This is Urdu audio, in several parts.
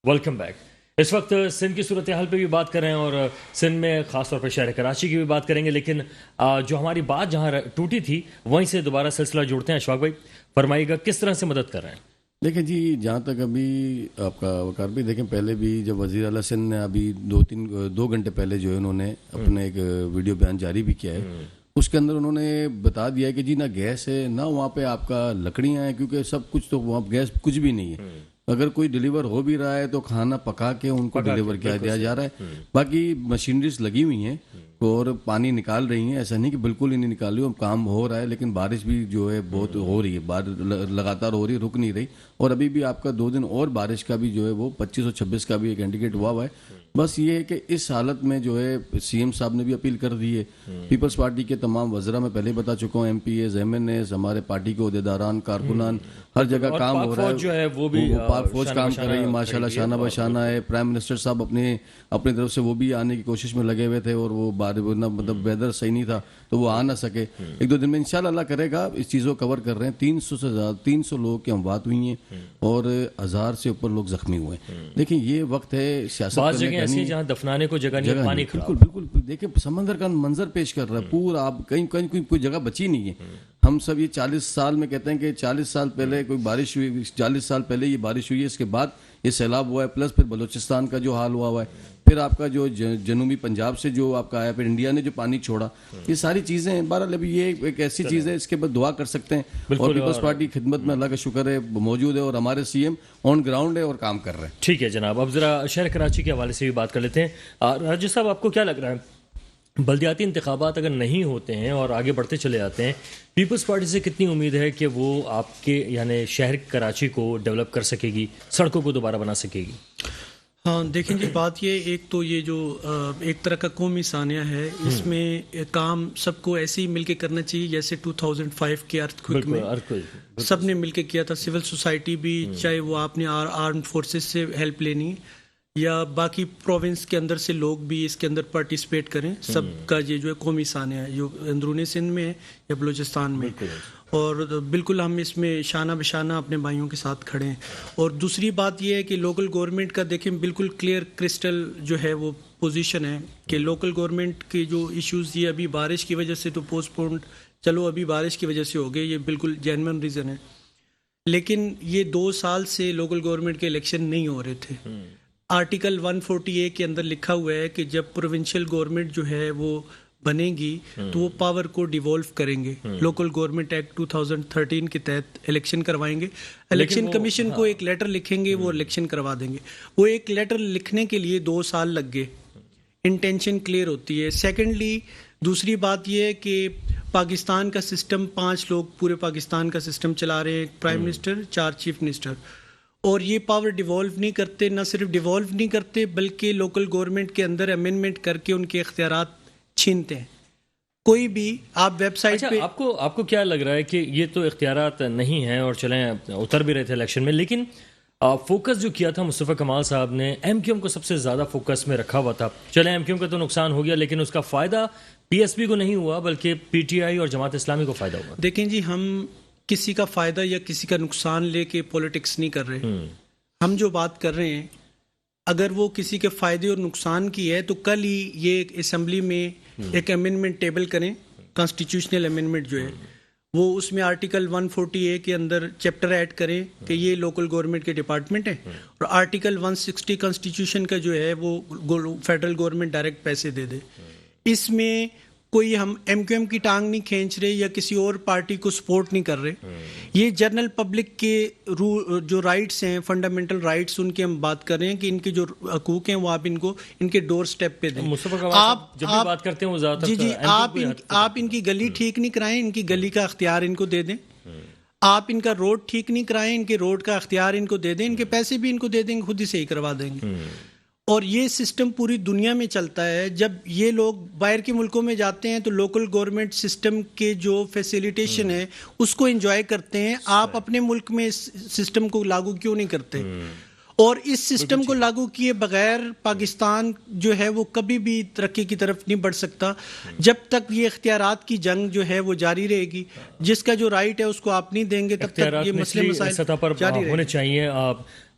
Welcome back. اس وقت سندھ کی صورتحال پہ بھی بات کر رہے ہیں اور سندھ میں خاص طور پہ شہر کراچی کی بھی بات کریں گے، لیکن جو ہماری بات جہاں ٹوٹی تھی وہیں سے دوبارہ سلسلہ جوڑتے ہیں. اشفاق بھائی فرمائیے گا کس طرح سے مدد کر رہے ہیں؟ دیکھیں جی، جہاں تک ابھی آپ کا وقار بھی دیکھیں، پہلے بھی جب وزیر اعلیٰ سندھ نے ابھی 2 گھنٹے پہلے جو ہے انہوں نے اپنے ایک ویڈیو بیان جاری بھی کیا ہے. اس کے اندر انہوں نے بتا دیا کہ جی نہ گیس ہے نہ وہاں پہ آپ کا لکڑیاں ہیں، کیونکہ سب کچھ تو وہاں گیس کچھ بھی نہیں ہے. اگر کوئی ڈیلیور ہو بھی رہا ہے تو کھانا پکا کے ان کو ڈیلیور کیا دیا جا رہا ہے. باقی مشینریز لگی ہوئی ہیں اور پانی نکال رہی ہیں، ایسا نہیں کہ بالکل ہی نہیں نکال رہی، کام ہو رہا ہے. لیکن بارش بھی جو ہے بہت ہو رہی ہے، بارش لگاتار ہو رہی ہے، رک نہیں رہی. اور ابھی بھی آپ کا 2 دن اور بارش کا بھی جو ہے وہ 25 اور 26 کا بھی ایک انڈیکیٹ ہوا ہے. بس یہ ہے کہ اس حالت میں جو ہے سی ایم صاحب نے بھی اپیل کر دی ہے. پیپلز پارٹی کے تمام وزراء میں پہلے بتا چکا ہوں، MPAs, MNAs, ہمارے پارٹی کے عہدیداران، کارکنان، ہر جگہ کام ہو رہا ہے. وہ بھی پاک فوج کام کر رہی ہے ماشاءاللہ، شانہ بشانہ ہے. پرائم منسٹر صاحب اپنی طرف سے وہ بھی آنے کی کوشش میں لگے ہوئے تھے، اور وہ مطلب ویدر صحیح نہیں تھا تو وہ آ نہ سکے. 1-2 دن میں انشاءاللہ اللہ کرے گا. اس چیزوں کو کور کر رہے ہیں. 300 سے زیادہ 300 لوگوں کی اموات ہوئی ہیں اور 1000 سے اوپر لوگ زخمی ہوئے ہیں. دیکھیں یہ وقت ہے سیاست بعض جگہ ایسی جہاں دفنانے کو جگہ نہیں، پانی بالکل دیکھیں سمندر کا منظر پیش کر رہا ہے پورا. آپ کہیں کوئی جگہ بچی نہیں ہے. ہم سب یہ 40 سال میں کہتے ہیں کہ 40 سال پہلے کوئی بارش ہوئی، 40 سال پہلے یہ بارش ہوئی ہے، اس کے بعد یہ سیلاب ہوا ہے، پلس پھر بلوچستان کا جو حال ہوا ہے، پھر آپ کا جو جنوبی پنجاب سے جو آپ کا آیا، پھر انڈیا نے جو پانی چھوڑا. یہ ساری چیزیں ہیں. بہرحال ابھی یہ ایک ایسی چیز ہے اس کے بعد دعا کر سکتے ہیں. اور پیپلز پارٹی خدمت میں اللہ کا شکر ہے موجود ہے، اور ہمارے سی ایم آن گراؤنڈ ہے اور کام کر رہے ہیں. ٹھیک ہے جناب. اب ذرا شہر کراچی کے حوالے سے بھی بات کر لیتے ہیں. راجد صاحب، آپ کو کیا لگ رہا ہے بلدیاتی انتخابات اگر نہیں ہوتے ہیں اور آگے بڑھتے چلے جاتے ہیں، پیپلز پارٹی سے کتنی امید ہے کہ وہ آپ کے یعنی شہر کراچی کو ڈیولپ کر سکے گی، سڑکوں کو دوبارہ بنا سکے گی؟ ہاں دیکھیں جی، بات یہ ایک تو یہ جو ایک طرح کا قومی سانحہ ہے، اس میں کام سب کو ایسے ہی مل کے کرنا چاہیے جیسے 2005 کے ارتھ میں سب نے مل کے کیا تھا. سول سوسائٹی بھی، چاہے وہ آپ نے آرمڈ فورسز سے ہیلپ لینی یا باقی پروونس کے اندر سے لوگ بھی اس کے اندر پارٹیسپیٹ کریں. سب کا یہ جو ہے قومی سانحہ ہے جو اندرونی سندھ میں ہے یا بلوچستان میں، اور بالکل ہم اس میں شانہ بشانہ اپنے بھائیوں کے ساتھ کھڑے ہیں. اور دوسری بات یہ ہے کہ لوکل گورنمنٹ کا دیکھیں بالکل کلیئر کرسٹل جو ہے وہ پوزیشن ہے کہ لوکل گورنمنٹ کے جو ایشوز یہ ابھی بارش کی وجہ سے تو پوسٹ پونڈ، چلو ابھی بارش کی وجہ سے ہو گئے، یہ بالکل جینوئن ریزن ہے. لیکن یہ 2 سال سے لوکل گورنمنٹ کے الیکشن نہیں ہو رہے تھے. آرٹیکل 140A کے اندر لکھا ہوا ہے کہ جب پروونشل گورنمنٹ جو ہے وہ بنے گی تو وہ پاور کو ڈیوالو کریں گے. لوکل گورنمنٹ ایکٹ 2013 کے تحت الیکشن کروائیں گے. الیکشن کمیشن کو ایک لیٹر لکھیں گے، وہ الیکشن کروا دیں گے. وہ ایک لیٹر لکھنے کے لیے 2 سال لگ گئے. انٹینشن کلیئر ہوتی ہے. سیکنڈلی دوسری بات یہ ہے کہ پاکستان کا سسٹم 5 لوگ پورے پاکستان کا سسٹم چلا رہے ہیں، پرائم منسٹر، 4 چیف منسٹر، اور یہ پاور ڈیوالو نہیں کرتے. نہ صرف ڈیوالو نہیں کرتے بلکہ لوکل گورنمنٹ کے اندر امینڈمنٹ کر کے ان کے اختیارات چھینتے ہیں. کوئی بھی آپ ویب سائٹ پہ آپ کو کیا لگ رہا ہے کہ یہ تو اختیارات نہیں ہیں اور چلیں اتر بھی رہے تھے الیکشن میں، لیکن فوکس جو کیا تھا مصطفیٰ کمال صاحب نے، ایم کیو ایم کو سب سے زیادہ فوکس میں رکھا ہوا تھا. چلیں ایم کیو ایم کا تو نقصان ہو گیا لیکن اس کا فائدہ پی ایس پی کو نہیں ہوا بلکہ پی ٹی آئی اور جماعت اسلامی کو فائدہ ہوا. دیکھیں جی، ہم کسی کا فائدہ یا کسی کا نقصان لے کے پولیٹکس نہیں کر رہے. ہم جو بات کر رہے ہیں اگر وہ کسی کے فائدے اور نقصان کی ہے تو کل ہی یہ اسمبلی میں ایک امینڈمنٹ ٹیبل کریں، کانسٹیٹیوشنل امینڈمنٹ جو ہے وہ، اس میں آرٹیکل 140A کے اندر چیپٹر ایڈ کریں کہ یہ لوکل گورنمنٹ کے ڈپارٹمنٹ ہیں، اور آرٹیکل 160 کانسٹیٹیوشن کا جو ہے وہ فیڈرل گورنمنٹ ڈائریکٹ پیسے دے دے. اس میں کوئی ہم ایم کیو ایم کی ٹانگ نہیں کھینچ رہے یا کسی اور پارٹی کو سپورٹ نہیں کر رہے. یہ جنرل پبلک کے جو رائٹس ہیں، فنڈامنٹل رائٹس، ان کی ہم بات کر رہے ہیں کہ ان کے جو حقوق ہیں وہ آپ ان کو ان کے ڈور سٹیپ پہ دیں. آپ جب بھی بات کرتے ہیں وہ زیادہ جی آپ ان کی گلی ٹھیک نہیں کرائیں، ان کی گلی کا اختیار ان کو دے دیں. آپ ان کا روڈ ٹھیک نہیں کرائیں، ان کے روڈ کا اختیار ان کو دے دیں. ان کے پیسے بھی ان کو دے دیں گے، خود ہی صحیح کروا دیں گے. اور یہ سسٹم پوری دنیا میں چلتا ہے. جب یہ لوگ باہر کے ملکوں میں جاتے ہیں تو لوکل گورنمنٹ سسٹم کے جو فیسیلیٹیشن ہے اس کو انجوائے کرتے ہیں. آپ اپنے ملک میں اس سسٹم کو لاگو کیوں نہیں کرتے؟ اور اس سسٹم کو لاگو کیے بغیر پاکستان جو ہے وہ کبھی بھی ترقی کی طرف نہیں بڑھ سکتا. جب تک یہ اختیارات کی جنگ جو ہے وہ جاری رہے گی، جس کا جو رائٹ ہے اس کو آپ نہیں دیں گے، تب تک یہ مسئلے مسائل سطح پر ہونے چاہیے.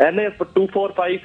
NF 245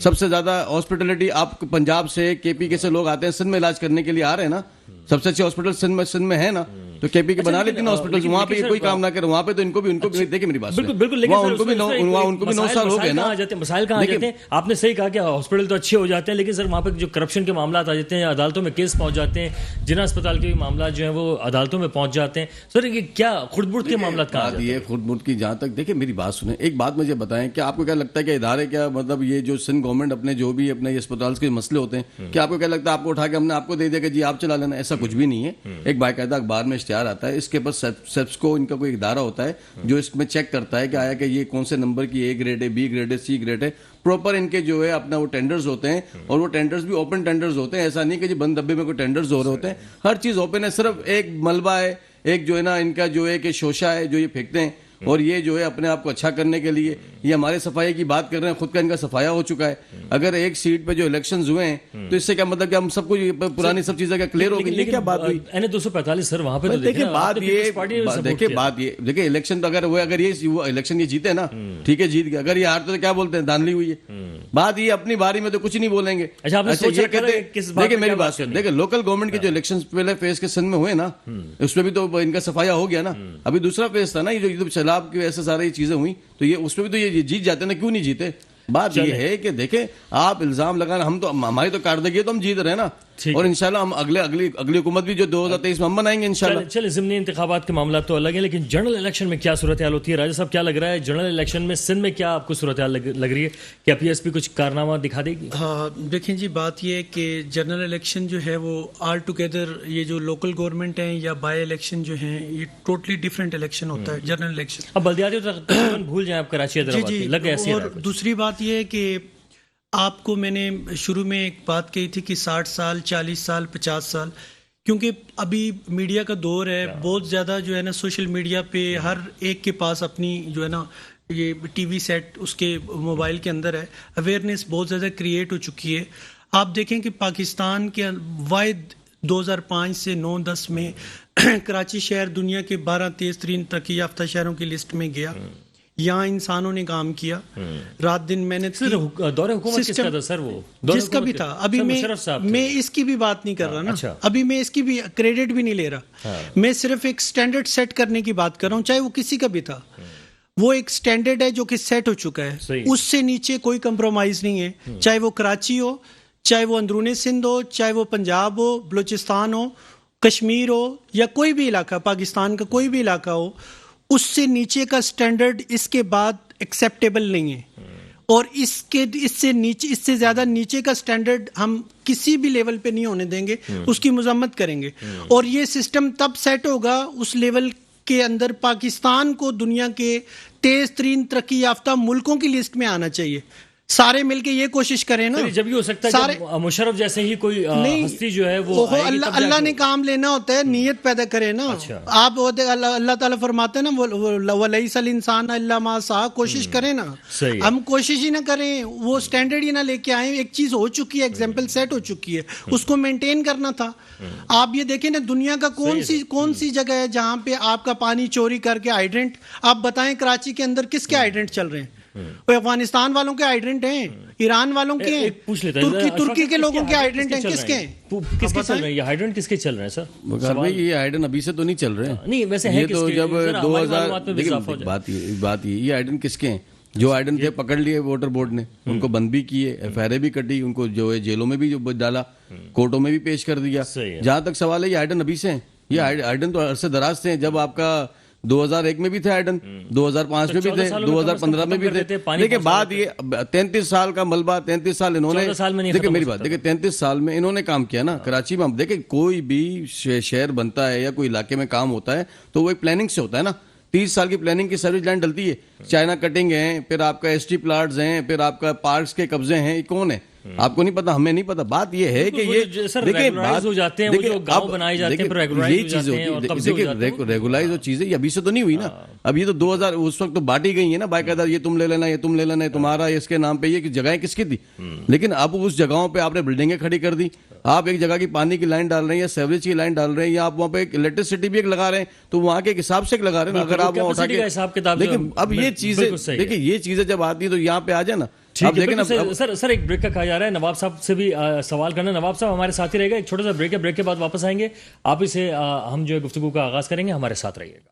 سب سے زیادہ ہاسپٹلٹی آپ پنجاب سے کے پی کے سے لوگ آتے ہیں سندھ میں علاج کرنے کے لیے آ رہے ہیں نا, سب سے اچھے ہاسپٹل سندھ میں ہے نا, تو کے پی کے بنا لیتے ہیں ہاسپٹل, وہاں پہ کوئی کام نہ کرے, وہاں پہ تو ان کو بھی دیکھیں میری بات بالکل, لیکن ان کو بھی 9 سال ہو گئے نا. مسائل کہاں آ جاتے ہیں, آپ نے صحیح کہا کہ ہاسپٹل تو اچھے ہو جاتے ہیں, لیکن سر وہاں پہ جو کرپشن کے معاملات آ جاتے ہیں, عدالتوں میں کیس پہنچ جاتے ہیں, جنا اسپتال کے بھی معاملات جو ہیں وہ عدالتوں میں پہنچ جاتے ہیں. سر یہ کیا خرد برد کے معاملات کہاں آتے ہیں؟ یہ خرد برد کی جہاں تک دیکھیں میری بات سنیں, ایک بات مجھے بتائیں کہ آپ کو کیا لگتا ہے کہ ادارے کیا مطلب یہ جو سندھ گورنمنٹ اپنے جو بھی اپنے اسپتال کے مسئلے ہوتے ہیں, کیا آپ کو کیا لگتا ہے آپ کو اٹھا کے ہم نے آپ کو دے دیا کہ جی آپ چلا لینا, ایسا کچھ بھی نہیں ہے. ایک باقاعدہ اخبار میں اشتہار آتا ہے, اس کے پاس سیپسکو ان کا کوئی ادارہ ہوتا ہے جو اس میں چیک کرتا ہے کہ آیا کہ یہ کون سے نمبر کی اے گریڈ ہے, بی گریڈ ہے, سی گریڈ ہے, پراپر ان کے جو ہے اپنا وہ ٹینڈرز ہوتے ہیں, اور وہ ٹینڈرز بھی اوپن ٹینڈرز ہوتے ہیں, ایسا نہیں کہ جی بند ڈبے میں کوئی ٹینڈرز ہو رہے ہوتے ہیں, ہر چیز اوپن ہے. صرف ایک ملبہ ہے, ایک جو ہے نا ان کا جو ہے کہ شوشہ ہے جو یہ پھینکتے ہیں, اور یہ جو ہے اپنے آپ کو اچھا کرنے کے لیے یہ ہمارے صفائی کی بات کر رہے ہیں, خود کا ان کا صفایا ہو چکا ہے. اگر ایک سیٹ پہ جو الیکشنز ہوئے ہیں تو اس سے کیا مطلب کہ ہم سب کو پرانی سب چیزیں کیا کلیئر ہو گئی, یہ کیا بات ہوئی؟ N245 سر وہاں پہ دیکھیں بات یہ دیکھیں الیکشن تو اگر یہ الیکشن یہ جیتے نا ٹھیک ہے جیت گیا, اگر یہ ہارتے تو کیا بولتے ہیں دھاندلی ہوئی ہے. بات یہ اپنی باری میں تو کچھ نہیں بولیں گے. اچھا یہ کہتے دیکھیں میری بات سن, دیکھیں لوکل گورنمنٹ کے جو الیکشن پہلے فیز کے سندھ میں ہوئے نا, اس میں بھی تو ان کا صفایا ہو گیا نا. ابھی دوسرا فیز تھا نا, یہ جو سیلاب کی وجہ سے ساری چیزیں ہوئی, تو یہ اس میں بھی تو یہ جیت جاتے نا, کیوں نہیں جیتے؟ بات یہ ہے کہ دیکھیں آپ الزام لگانا, ہم تو ہماری تو کارکردگی ہے تو ہم جیت رہے ہیں نا, اور انشاءاللہ ہم اگلی حکومت بھی جو 2023 میں ہم بنائیں گے انشاءاللہ. چلے ضمنی انتخابات کے معاملات تو الگ ہیں, لیکن جنرل الیکشن میں کیا صورتحال ہوتی ہے؟ راجہ صاحب کیا لگ رہا ہے جنرل الیکشن میں سندھ میں کیا آپ کو صورتحال لگ رہی ہے؟ کیا پی ایس پی کچھ کارنامہ دکھا دے گی؟ ہاں دیکھیں جی, بات یہ ہے کہ جنرل الیکشن جو ہے وہ آل ٹوگیدر یہ جو لوکل گورنمنٹ ہیں یا بائی الیکشن جو ہیں یہ ٹوٹلی ڈفرینٹ الیکشن ہوتا ہے جنرل الیکشن. اب بلدیاتی تقریباً بھول جائیں آپ کراچی حیدرآباد کی, لگ ایسی. اور دوسری بات یہ ہے کہ آپ کو میں نے شروع میں ایک بات کہی تھی کہ 60 سال 40 سال 50 سال, کیونکہ ابھی میڈیا کا دور ہے, بہت زیادہ جو ہے نا سوشل میڈیا پہ ہر ایک کے پاس اپنی جو ہے نا یہ ٹی وی سیٹ اس کے موبائل کے اندر ہے, اویئرنیس بہت زیادہ کریٹ ہو چکی ہے. آپ دیکھیں کہ پاکستان کے واحد 2005 سے 9-10 میں کراچی شہر دنیا کے 12 تیز ترین ترقی یافتہ شہروں کی لسٹ میں گیا. یہاں انسانوں نے کام کیا, رات دن محنت کی. دور حکومت کس کا تھا سر؟ وہ جس کا بھی تھا. ابھی میں اس کی بھی بات نہیں کر رہا نا, ابھی میں اس کی بھی کریڈٹ بھی نہیں لے رہا, میں صرف ایک سٹینڈرڈ سیٹ کرنے کی بات کر رہا ہوں, چاہے وہ کسی کا بھی تھا. وہ ایک سٹینڈرڈ ہے جو کہ سیٹ ہو چکا ہے, اس سے نیچے کوئی کمپرومائز نہیں ہے, چاہے وہ کراچی ہو, چاہے وہ اندرون سندھ ہو, چاہے وہ پنجاب ہو, بلوچستان ہو, کشمیر ہو, یا کوئی بھی علاقہ پاکستان کا کوئی بھی علاقہ ہو, اس سے نیچے کا سٹینڈرڈ اس کے بعد ایکسیپٹیبل نہیں ہے. اور اس سے زیادہ نیچے کا سٹینڈرڈ ہم کسی بھی لیول پہ نہیں ہونے دیں گے, اس کی مذمت کریں گے. اور یہ سسٹم تب سیٹ ہوگا اس لیول کے اندر پاکستان کو دنیا کے تیز ترین ترقی یافتہ ملکوں کی لسٹ میں آنا چاہیے. سارے مل کے یہ کوشش کریں نا, جب یہ ہو سکتا ہے مشرف جیسے ہی کوئی ہستی جو ہے وہ اللہ نے کام لینا ہوتا ہے, نیت پیدا کرے نا. آپ اللہ تعالیٰ فرماتے ہیں نا وَلَيْسَ الْإِنسَانُ إِلَّا مَا سَعَىٰ, کوشش کریں نا. ہم کوشش ہی نہ کریں, وہ سٹینڈرڈ ہی نہ لے کے آئیں. ایک چیز ہو چکی ہے, ایگزامپل سیٹ ہو چکی ہے, اس کو مینٹین کرنا تھا. آپ یہ دیکھیں نا دنیا کا کون سی جگہ ہے جہاں پہ آپ کا پانی چوری کر کے ہائیڈرنٹ, آپ بتائیں کراچی کے اندر کس کے ہائیڈرنٹ چل رہے ہیں؟ افغانستان والوں کے ہائیڈرنٹ ہیں, ایران والوں کے ہیں, ترکی کے لوگوں کے ہائیڈرنٹ ہیں, کس کے ہیں؟ کس کے چل رہے ہیں یہ ہائیڈرنٹ؟ کس کے چل رہے ہیں سر؟ یہ ہائیڈرنٹ ابھی سے تو نہیں چل رہے ہیں, نہیں ویسے ہے تو جب 2000 بات یہ ہائیڈرنٹ کس کے ہیں؟ جو ہائیڈرنٹ تھے پکڑ لیے ووٹر بورڈ نے, ان کو بند بھی کیے, ایف آئی آر بھی کٹی, ان کو جو ہے جیلوں میں بھی ڈالا, کورٹوں میں بھی پیش کر دیا. جہاں تک سوال ہے یہ ہائیڈرنٹ ابھی سے ہیں, یہ ہائیڈرنٹ تو عرصے دراز سے ہیں. جب آپ کا 2001 میں بھی تھے ہائیڈن, 2005 میں بھی تھے, 2015 میں بھی تھے. دیکھیں بات یہ 33 سال کا ملبہ, 33 سال انہوں نے, دیکھیں میری بات, دیکھیں 33 سال میں انہوں نے کام کیا نا کراچی میں. دیکھیں کوئی بھی شہر بنتا ہے یا کوئی علاقے میں کام ہوتا ہے تو وہ ایک پلاننگ سے ہوتا ہے نا. 30 سال کی پلاننگ کی سروس لینڈ ڈلتی ہے, چائنا کٹنگ ہے, پھر آپ کا ایس ٹی پلاٹس ہیں, پھر آپ کا پارکس کے قبضے ہیں. یہ کون ہے؟ آپ کو نہیں پتا, ہمیں نہیں پتا. بات یہ ہے کہ یہ ریگولائز ہو چیزیں, یہ ابھی سے تو نہیں ہوئی نا. اب یہ تو 2000 اس وقت تو بانٹی گئی ہے نا باقاعدہ, یہ تم لے لینا, یہ تم لے لینا, تمہارا اس کے نام پہ. یہ جگہیں کس کی تھی؟ لیکن اب اس جگہوں پہ آپ نے بلڈنگیں کھڑی کر دی. آپ ایک جگہ کی پانی کی لائن ڈال رہے ہیں یا سیوریج کی لائن ڈال رہے ہیں, یا آپ وہاں پہ الیکٹریسٹی بھی ایک لگا رہے ہیں, تو وہاں کے حساب سے لگا رہے ہیں. اگر آپ وہاں اٹھا کے, لیکن اب یہ چیزیں دیکھیں, یہ چیزیں جب آتی ہیں تو یہاں پہ آ جائے نا, ٹھیک ہے لیکن سر ایک بریک کا کہا جا رہا ہے، نواب صاحب سے بھی سوال کرنا. نواب صاحب ہمارے ساتھ ہی رہے گا، ایک چھوٹا سا بریک ہے، بریک کے بعد واپس آئیں گے آپ ہی سے ہم جو ہے گفتگو کا آغاز کریں گے. ہمارے ساتھ رہیے گا.